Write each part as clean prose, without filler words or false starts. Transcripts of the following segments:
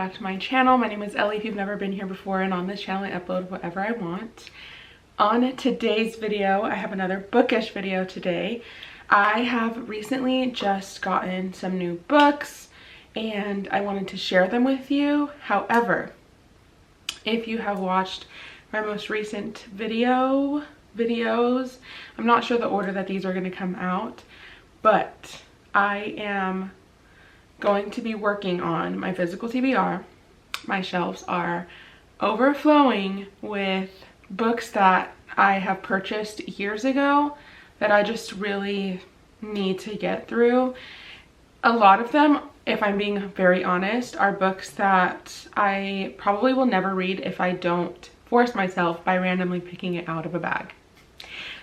back to my channel. My name is Ellie if you've never been here before, and on this channel I upload whatever I want. On today's video, I have another bookish video today. I have recently just gotten some new books and I wanted to share them with you. However, if you have watched my most recent videos, I'm not sure the order that these are going to come out, but I am going to be working on my physical TBR. My shelves are overflowing with books that I have purchased years ago that I just really need to get through. A lot of them, if I'm being very honest, are books that I probably will never read if I don't force myself by randomly picking it out of a bag.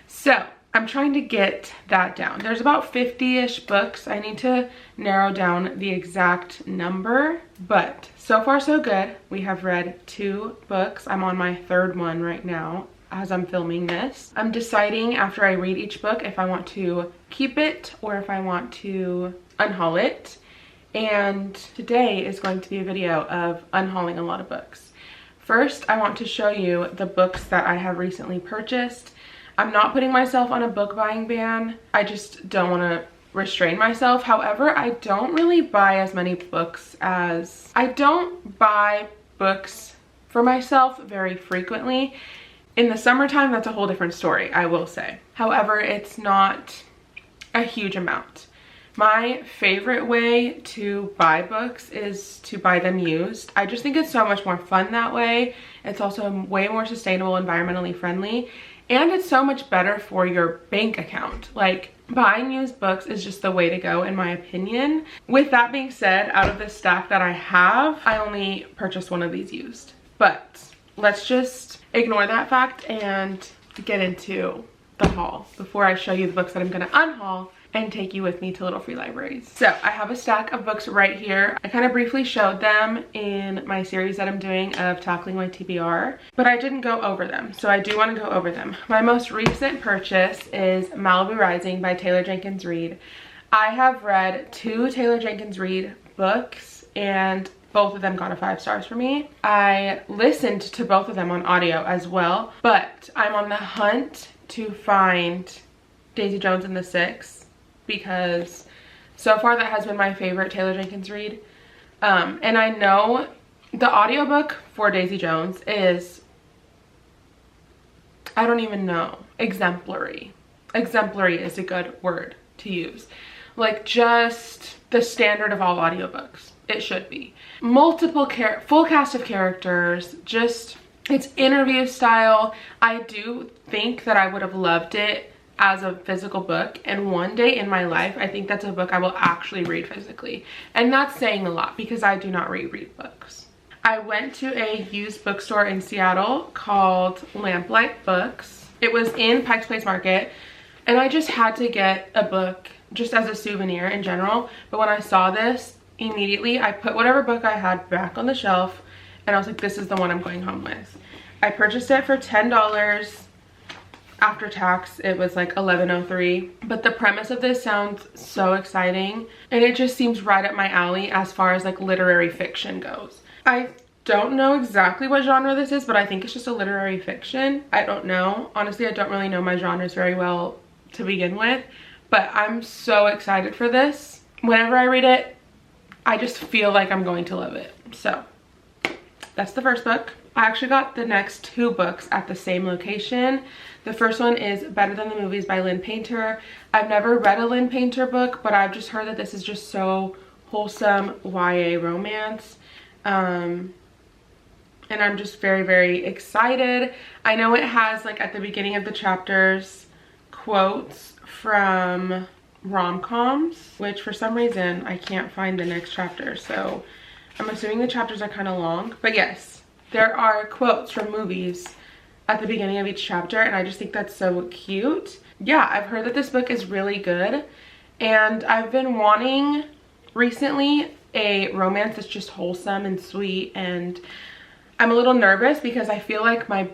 So I'm trying to get that down. There's about 50-ish books. I need to narrow down the exact number, but so far so good. We have read 2 books. I'm on my 3rd one right now as I'm filming this. I'm deciding after I read each book if I want to keep it or if I want to unhaul it. And today is going to be a video of unhauling a lot of books. First, I want to show you the books that I have recently purchased. I'm not putting myself on a book buying ban. I just don't want to restrain myself. However, I don't really buy as many books as... I don't buy books for myself very frequently. In the summertime, that's a whole different story, I will say. However, it's not a huge amount. My favorite way to buy books is to buy them used. I just think it's so much more fun that way. It's also way more sustainable, environmentally friendly. And it's so much better for your bank account. Like, buying used books is just the way to go in my opinion. With that being said, out of the stack that I have, I only purchased one of these used. But let's just ignore that fact and get into the haul before I show you the books that I'm gonna unhaul and take you with me to Little Free Libraries. So I have a stack of books right here. I kind of briefly showed them in my series that I'm doing of tackling my TBR, but I didn't go over them, so I do want to go over them. My most recent purchase is Malibu Rising by Taylor Jenkins Reid. I have read 2 Taylor Jenkins Reid books and both of them got a 5 stars for me. I listened to both of them on audio as well, but I'm on the hunt to find Daisy Jones and the Six, because so far that has been my favorite Taylor Jenkins Reid. And I know the audiobook for Daisy Jones is, I don't even know, exemplary. Exemplary is a good word to use. Like, just the standard of all audiobooks. It should be. Multiple full cast of characters, just it's interview style. I do think that I would have loved it as a physical book, and one day in my life I think that's a book I will actually read physically, and that's saying a lot because I do not reread books. I went to a used bookstore in Seattle called Lamplight Books. It was in Pike's Place Market, and I just had to get a book just as a souvenir in general, but when I saw this, immediately I put whatever book I had back on the shelf and I was like, this is the one I'm going home with. I purchased it for $10. After tax, it was like $11.03. But the premise of this sounds so exciting, and it just seems right up my alley as far as like literary fiction goes. I don't know exactly what genre this is, but I think it's just a literary fiction. I don't know. Honestly, I don't really know my genres very well to begin with, but I'm so excited for this. Whenever I read it, I just feel like I'm going to love it. So that's the first book. I actually got the next 2 books at the same location. The first one is Better Than the Movies by Lynn Painter. I've never read a Lynn Painter book, but I've just heard that this is just so wholesome YA romance. And I'm just very, very excited. I know it has, like, at the beginning of the chapters, quotes from rom-coms, which for some reason I can't find the next chapter, so I'm assuming the chapters are kind of long. But yes, there are quotes from movies at the beginning of each chapter, and I just think that's so cute. Yeah, I've heard that this book is really good, and I've been wanting recently a romance that's just wholesome and sweet, and I'm a little nervous because I feel like my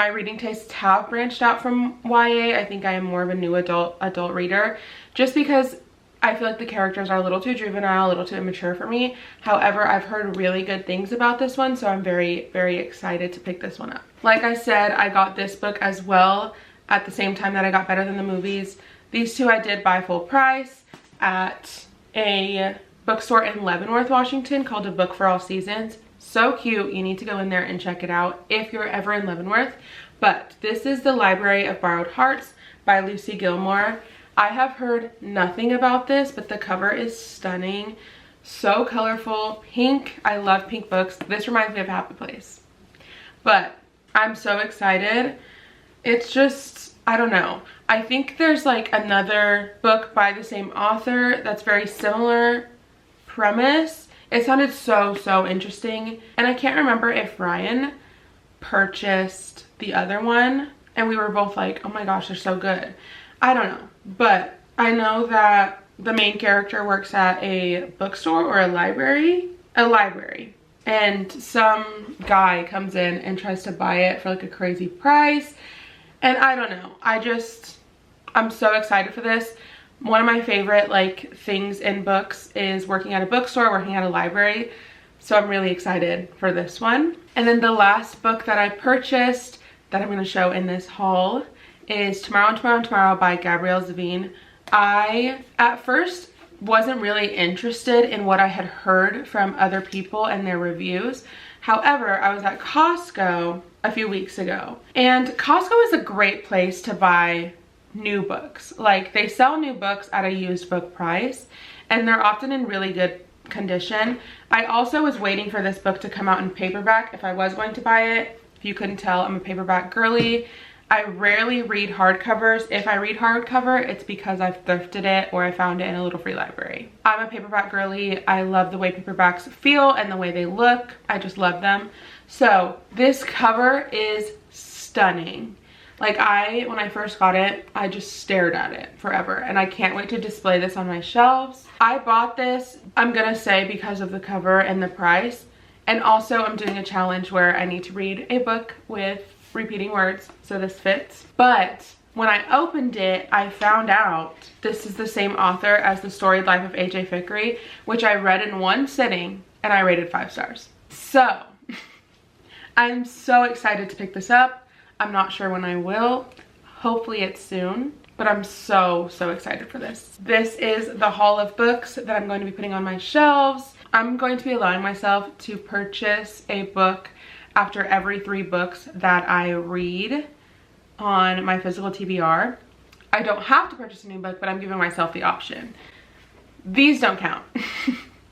reading tastes have branched out from YA. I think I am more of a new adult reader, just because I feel like the characters are a little too juvenile, a little too immature for me. However, I've heard really good things about this one, so I'm very, very excited to pick this one up. Like I said, I got this book as well at the same time that I got Better Than the Movies. These two I did buy full price at a bookstore in Leavenworth, Washington called A Book for All Seasons. So cute. You need to go in there and check it out if you're ever in Leavenworth. But this is The Library of Borrowed Hearts by Lucy Gilmore. I have heard nothing about this, but the cover is stunning. So colorful. Pink. I love pink books. This reminds me of Happy Place. But I'm so excited. It's just, I don't know. I think there's like another book by the same author that's very similar premise. It sounded so interesting. And I can't remember if Ryan purchased the other one and we were both like, oh my gosh, they're so good. I don't know. But I know that the main character works at a bookstore or a library. And some guy comes in and tries to buy it for like a crazy price. And I don't know. I'm so excited for this. One of my favorite like things in books is working at a bookstore, working at a library. So I'm really excited for this one. And then the last book that I purchased that I'm going to show in this haul is Tomorrow and Tomorrow and Tomorrow by Gabrielle Zavine. I at first wasn't really interested in what I had heard from other people and their reviews. However, I was at Costco a few weeks ago, and Costco is a great place to buy new books. Like, they sell new books at a used book price, and they're often in really good condition. I also was waiting for this book to come out in paperback if I was going to buy it. If you couldn't tell, I'm a paperback girly. I rarely read hardcovers. If I read hardcover, it's because I've thrifted it or I found it in a little free library. I'm a paperback girly. I love the way paperbacks feel and the way they look. I just love them. So this cover is stunning. Like, when I first got it, I just stared at it forever, and I can't wait to display this on my shelves. I bought this, I'm gonna say, because of the cover and the price, and also I'm doing a challenge where I need to read a book with repeating words, so this fits. But when I opened it, I found out this is the same author as The Storied Life of A.J. Fikry, which I read in one sitting, and I rated 5 stars. So I'm so excited to pick this up. I'm not sure when I will. Hopefully it's soon, but I'm so excited for this. This is the haul of books that I'm going to be putting on my shelves. I'm going to be allowing myself to purchase a book after every 3 books that I read on my physical TBR. I don't have to purchase a new book, but I'm giving myself the option. These don't count.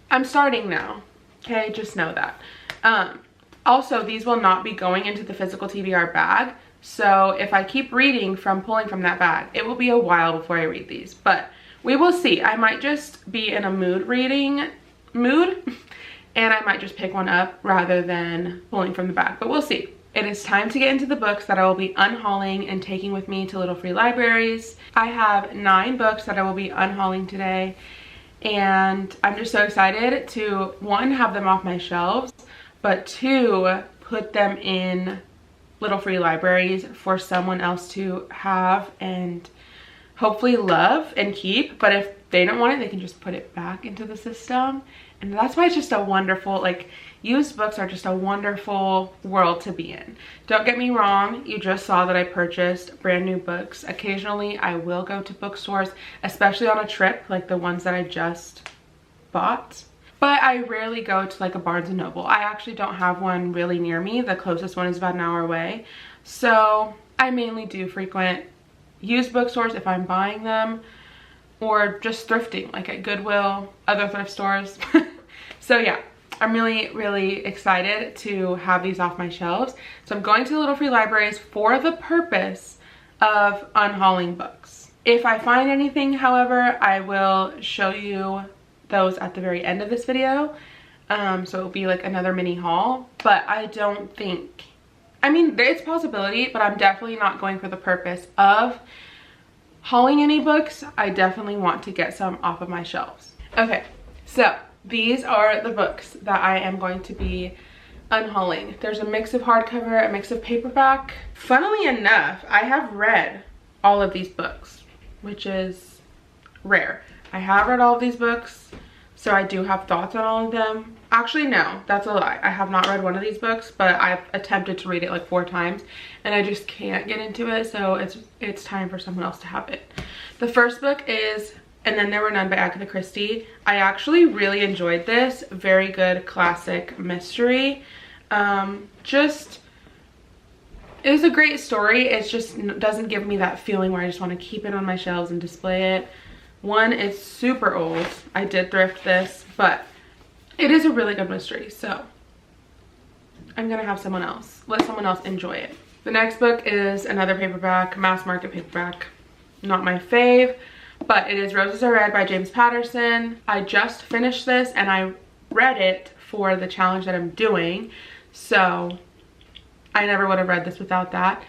I'm starting now, okay? Just know that. Also, these will not be going into the physical TBR bag. So if I keep reading from pulling from that bag, it will be a while before I read these. But we will see. I might just be in a reading mood. And I might just pick one up rather than pulling from the bag. But we'll see. It is time to get into the books that I will be unhauling and taking with me to little free libraries. I have 9 books that I will be unhauling today. And I'm just so excited to, 1, have them off my shelves, but 2, put them in little free libraries for someone else to have and hopefully love and keep. But if they don't want it, they can just put it back into the system. And that's why it's just a wonderful, like, used books are just a wonderful world to be in. Don't get me wrong, you just saw that I purchased brand new books. Occasionally I will go to bookstores, especially on a trip like the ones that I just bought. But I rarely go to like a Barnes & Noble. I actually don't have one really near me. The closest one is about an hour away. So I mainly do frequent used bookstores if I'm buying them, or just thrifting, like at Goodwill, other thrift stores. So yeah, I'm really excited to have these off my shelves. So I'm going to the little free libraries for the purpose of unhauling books. If I find anything, however, I will show you those at the very end of this video. So it'll be like another mini haul, but I don't think, I mean, it's a possibility, but I'm definitely not going for the purpose of hauling any books. I definitely want to get some off of my shelves. Okay, so these are the books that I am going to be unhauling. There's a mix of hardcover, a mix of paperback. Funnily enough, I have read all of these books, which is rare. I have read all of these books, so I do have thoughts on all of them. Actually, no, that's a lie. I have not read one of these books, but I've attempted to read it like 4 times and I just can't get into it, so it's time for someone else to have it. The first book is And Then There Were None by Agatha Christie. I actually really enjoyed this. Very good classic mystery. It was a great story. It just doesn't give me that feeling where I just want to keep it on my shelves and display it. One, it's super old. I did thrift this, but it is a really good mystery, so I'm gonna have let someone else enjoy it. The next book is another paperback, mass market paperback. Not my fave, but it is Roses Are Red by James Patterson. I just finished this and I read it for the challenge that I'm doing, so I never would have read this without that.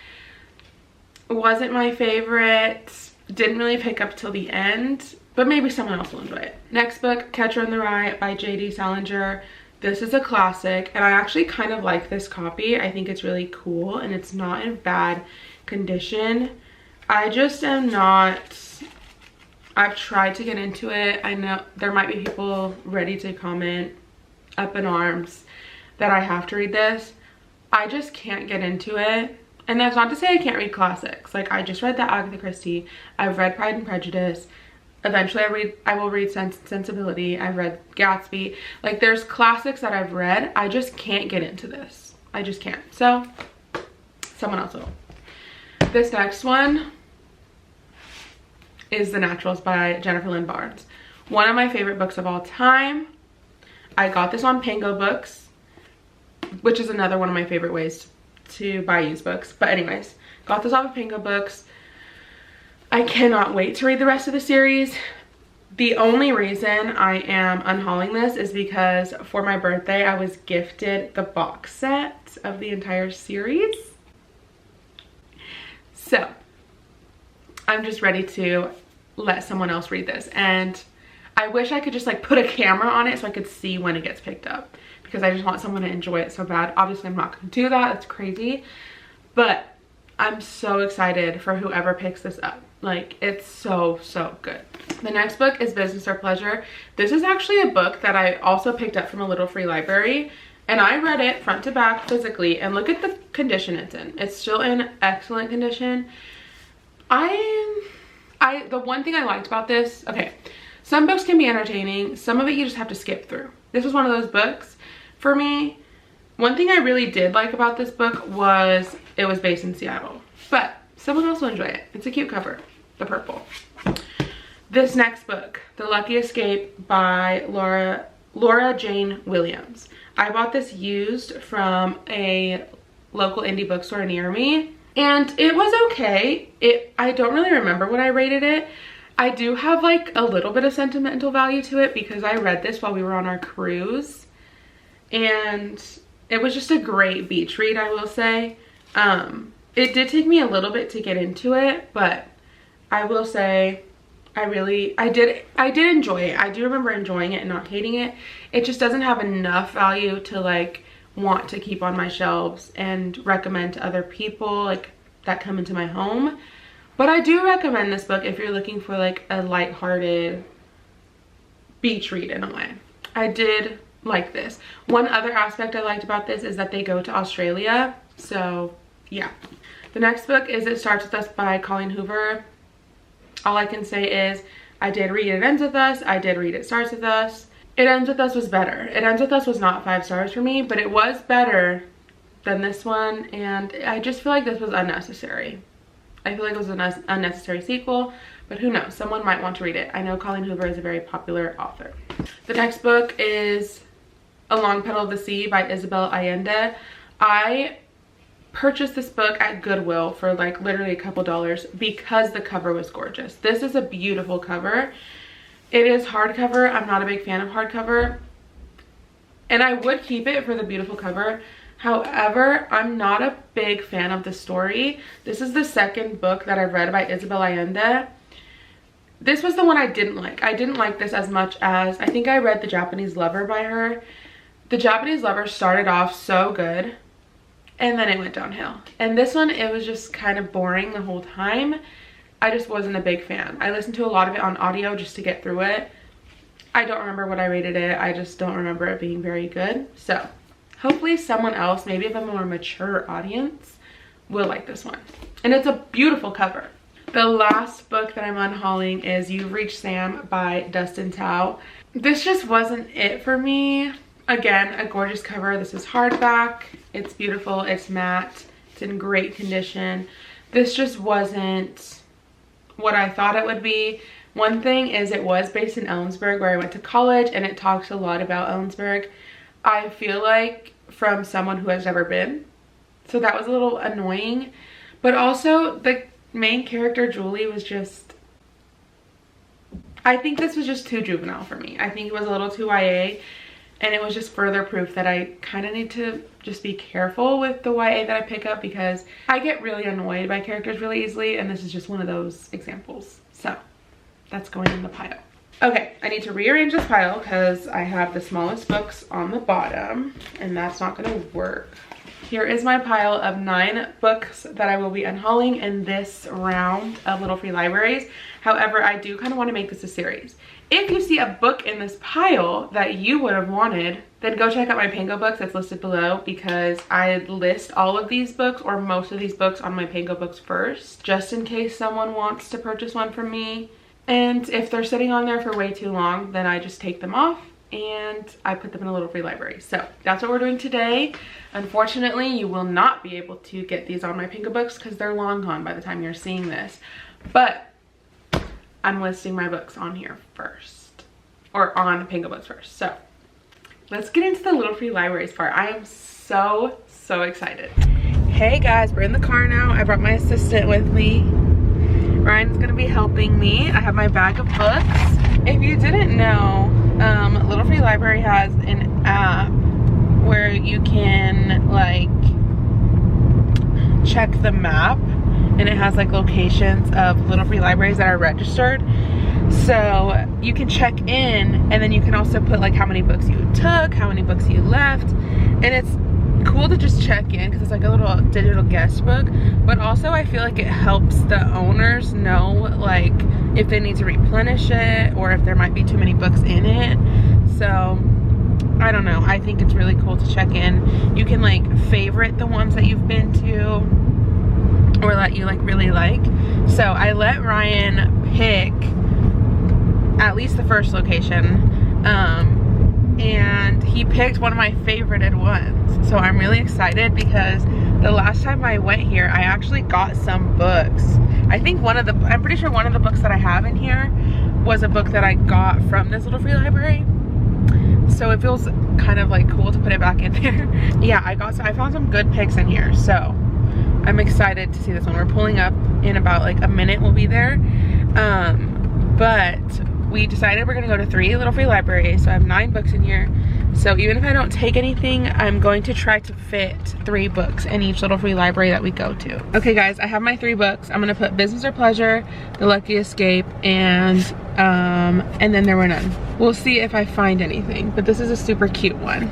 It wasn't my favorite, didn't really pick up till the end, but maybe someone else will enjoy it. Next book, Catcher in the Rye by J.D. Salinger. This is a classic, and I actually kind of like this copy. I think it's really cool, and it's not in bad condition. I just am not, I've tried to get into it. I know there might be people ready to comment up in arms that I have to read this. I just can't get into it. And that's not to say I can't read classics. Like, I just read that Agatha Christie. I've read Pride and Prejudice. Eventually I will read Sense and Sensibility. I've read Gatsby. Like, there's classics that I've read. I just can't get into this. I just can't. So someone else will. This next one is The Naturals by Jennifer Lynn Barnes. One of my favorite books of all time. I got this on pangobooks, which is another one of my favorite ways to buy used books. But anyways, got this off of pangobooks. I cannot wait to read the rest of the series. The only reason I am unhauling this is because for my birthday I was gifted the box set of the entire series. So I'm just ready to let someone else read this, and I wish I could just like put a camera on it so I could see when it gets picked up, because I just want someone to enjoy it so bad. Obviously I'm not going to do that, that's crazy, but I'm so excited for whoever picks this up. Like, it's so good. The next book is Business or Pleasure. This is actually a book that I also picked up from a little free library, and I read it front to back physically, and look at the condition it's in. It's still in excellent condition. The one thing I liked about this, okay, some books can be entertaining, some of it you just have to skip through. This was one of those books for me. One thing I really did like about this book was it was based in Seattle, but someone else will enjoy it. It's a cute cover, the purple. This next book, The Lucky Escape by Laura Jane Williams. I bought this used from a local indie bookstore near me, and it was okay. I don't really remember what I rated it. I do have like a little bit of sentimental value to it because I read this while we were on our cruise, and it was just a great beach read, I will say. It did take me a little bit to get into it, but I will say I did enjoy it. I do remember enjoying it and not hating it. It just doesn't have enough value to like want to keep on my shelves and recommend to other people like that come into my home. But I do recommend this book if you're looking for like a lighthearted beach read in a way. I did like this. One other aspect I liked about this is that they go to Australia, so yeah. The next book is It Starts With Us by Colleen Hoover. All I can say is I did read It Ends With Us. I did read It Starts With Us. It Ends With Us was better. It Ends With Us was not 5 stars for me, but it was better than this one, and I just feel like this was unnecessary. I feel like it was an unnecessary sequel, but who knows? Someone might want to read it. I know Colleen Hoover is a very popular author. The next book is A Long Petal of the Sea by Isabel Allende. I purchased this book at Goodwill for like literally a couple dollars because the cover was gorgeous. This is a beautiful cover. It is hardcover. I'm not a big fan of hardcover, and I would keep it for the beautiful cover. However, I'm not a big fan of the story. This is the second book that I've read by Isabel Allende. This was the one I didn't like. I didn't like this as much as I think I read The Japanese Lover by her. The Japanese Lover started off so good, and then it went downhill. And this one, it was just kind of boring the whole time. I just wasn't a big fan. I listened to a lot of it on audio just to get through it. I don't remember what I rated it. I just don't remember it being very good. So hopefully someone else, maybe of a more mature audience, will like this one. And it's a beautiful cover. The last book that I'm unhauling is You've Reached Sam by Dustin Tao. This just wasn't it for me. Again, a gorgeous cover. This is hardback. It's beautiful. It's matte. It's in great condition. This just wasn't what I thought it would be. One thing is it was based in Ellensburg, where I went to college, and it talks a lot about Ellensburg. I feel like from someone who has never been. So that was a little annoying. But also the main character, Julie, was just, I think this was just too juvenile for me. I think it was a little too YA, and it was just further proof that I kind of need to just be careful with the YA that I pick up, because I get really annoyed by characters really easily, and this is just one of those examples. So that's going in the pile. Okay, I need to rearrange this pile because I have the smallest books on the bottom, and that's not going to work. Here is my pile of 9 books that I will be unhauling in this round of Little Free Libraries. However, I do kind of want to make this a series. If you see a book in this pile that you would have wanted, then go check out my pangobooks that's listed below, because I list all of these books or most of these books on my pangobooks first, just in case someone wants to purchase one from me. And if they're sitting on there for way too long, then I just take them off and I put them in a Little Free Library. So that's what we're doing today. Unfortunately, you will not be able to get these on my pangobooks because they're long gone by the time you're seeing this. But I'm listing my books on here first, or on pangobooks first. So let's get into the Little Free Libraries part. I am so excited. Hey guys, we're in the car now. I brought my assistant with me. Ryan's gonna be helping me. I have my bag of books. If you didn't know, Little Free Library has an app where you can like check the map, and it has like locations of Little Free Libraries that are registered. So you can check in, and then you can also put like how many books you took, how many books you left, and it's cool to just check in because it's like a little digital guest book. But also I feel like it helps the owners know like if they need to replenish it or if there might be too many books in it. So I don't know, I think it's really cool to check in. You can like favorite the ones that you've been to or that you like really like. So I let Ryan pick at least the first location, and he picked one of my favorited ones. So I'm really excited because the last time I went here, I actually got some books. I think I'm pretty sure one of the books that I have in here was a book that I got from this Little Free Library. So it feels kind of like cool to put it back in there. Yeah, I found some good picks in here. So I'm excited to see this one. We're pulling up in about like a minute, we'll be there. But we decided we're gonna go to 3 Little Free Libraries. So I have 9 books in here. So even if I don't take anything, I'm going to try to fit 3 books in each Little Free Library that we go to. Okay guys, I have my 3 books. I'm gonna put Business or Pleasure, The Lucky Escape, and then There Were None. We'll see if I find anything, but this is a super cute one.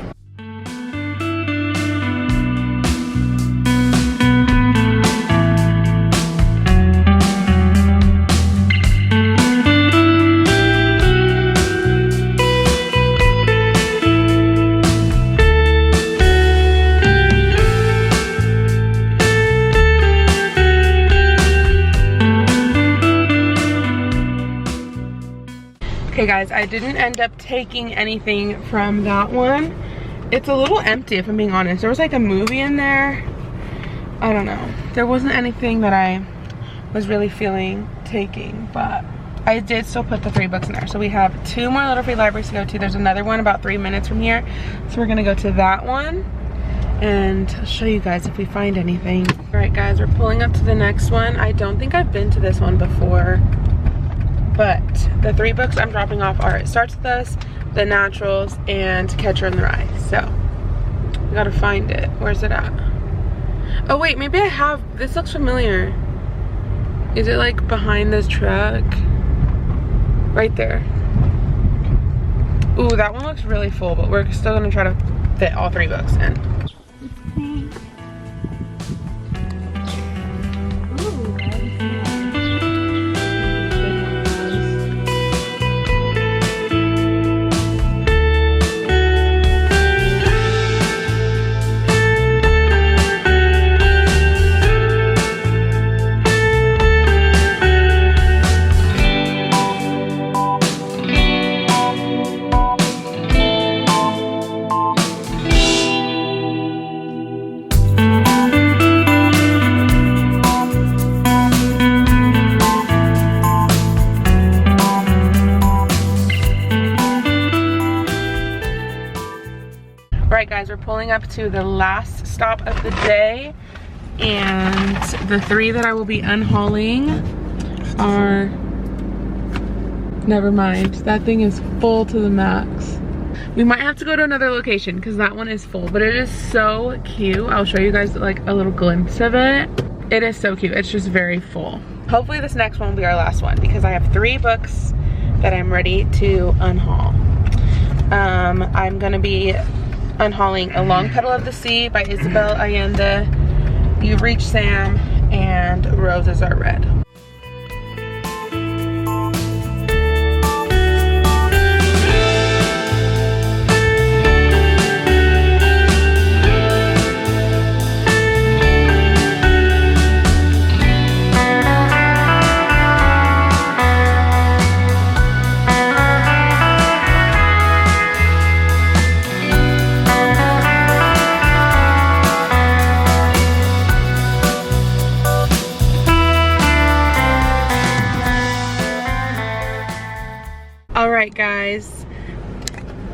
Okay guys, I didn't end up taking anything from that one. It's a little empty if I'm being honest. There was like a movie in there. I don't know. There wasn't anything that I was really feeling taking, but I did still put the 3 books in there. So we have 2 more Little Free Libraries to go to. There's another one about 3 minutes from here. So we're gonna go to that one and I'll show you guys if we find anything. All right guys, we're pulling up to the next one. I don't think I've been to this one before. But the 3 books I'm dropping off are It Starts With Us, The Naturals, and Catcher in the Rye. So, we gotta find it. Where's it at? Oh wait, maybe I have, this looks familiar. Is it like behind this truck? Right there. Ooh, that one looks really full, but we're still gonna try to fit all 3 books in. we're pulling up to the last stop of the day, and the 3 that I will be unhauling are, never mind, that thing is full to the max. We might have to go to another location because that one is full, but it is so cute. I'll show you guys like a little glimpse of it. It is so cute. It's just very full. Hopefully this next one will be our last one because I have 3 books that I'm ready to unhaul. I'm gonna be unhauling A Long Petal of the Sea by Isabel Allende, You've Reached Sam, and Roses Are Red. Alright guys,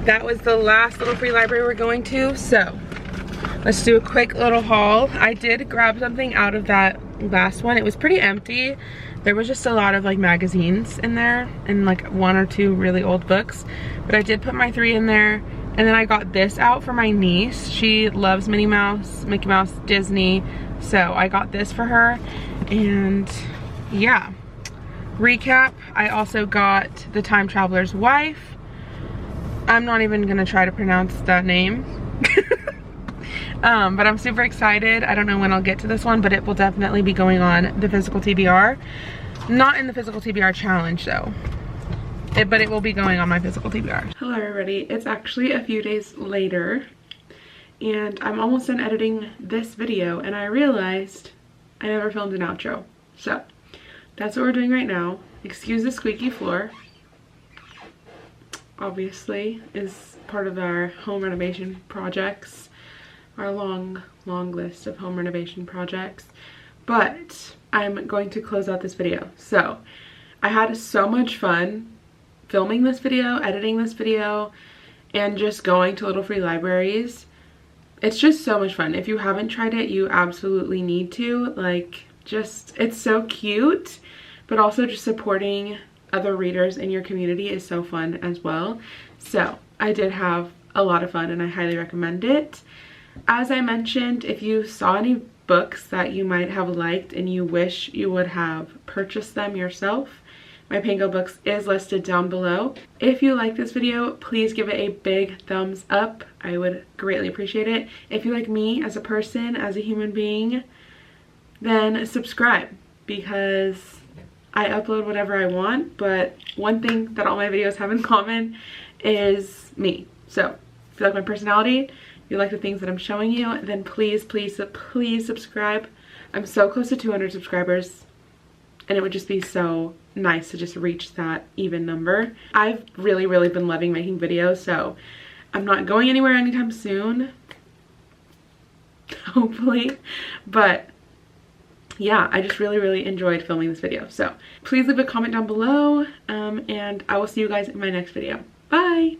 that was the last little free library we're going to, so let's do a quick little haul. I did grab something out of that last one. It was pretty empty. There was just a lot of like magazines in there and like 1 or 2 really old books, but I did put my 3 in there. And then I got this out for my niece. She loves Minnie Mouse, Mickey Mouse, Disney, so I got this for her. And yeah, recap, I also got The Time Traveler's Wife. I'm not even gonna try to pronounce that name. But I'm super excited. I don't know when I'll get to this one, but it will definitely be going on the physical TBR. Not in the physical TBR challenge though. But it will be going on my physical TBR. Hello everybody, it's actually a few days later and I'm almost done editing this video and I realized I never filmed an outro. So that's what we're doing right now. Excuse the squeaky floor. Obviously is part of our home renovation projects. Our long list of home renovation projects. But I'm going to close out this video. So I had so much fun filming this video, editing this video, and just going to little free libraries. It's just so much fun. If you haven't tried it, you absolutely need to. Like, just, it's so cute, but also just supporting other readers in your community is so fun as well. So I did have a lot of fun and I highly recommend it. As I mentioned, if you saw any books that you might have liked and you wish you would have purchased them yourself, my pangobooks is listed down below. If you like this video, please give it a big thumbs up. I would greatly appreciate it. If you like me as a person, as a human being, then subscribe because I upload whatever I want, but one thing that all my videos have in common is me. So if you like my personality, you like the things that I'm showing you, then please subscribe. I'm so close to 200 subscribers and it would just be so nice to just reach that even number. I've really been loving making videos, so I'm not going anywhere anytime soon, hopefully, but yeah, I just really enjoyed filming this video. So please leave a comment down below and I will see you guys in my next video. Bye!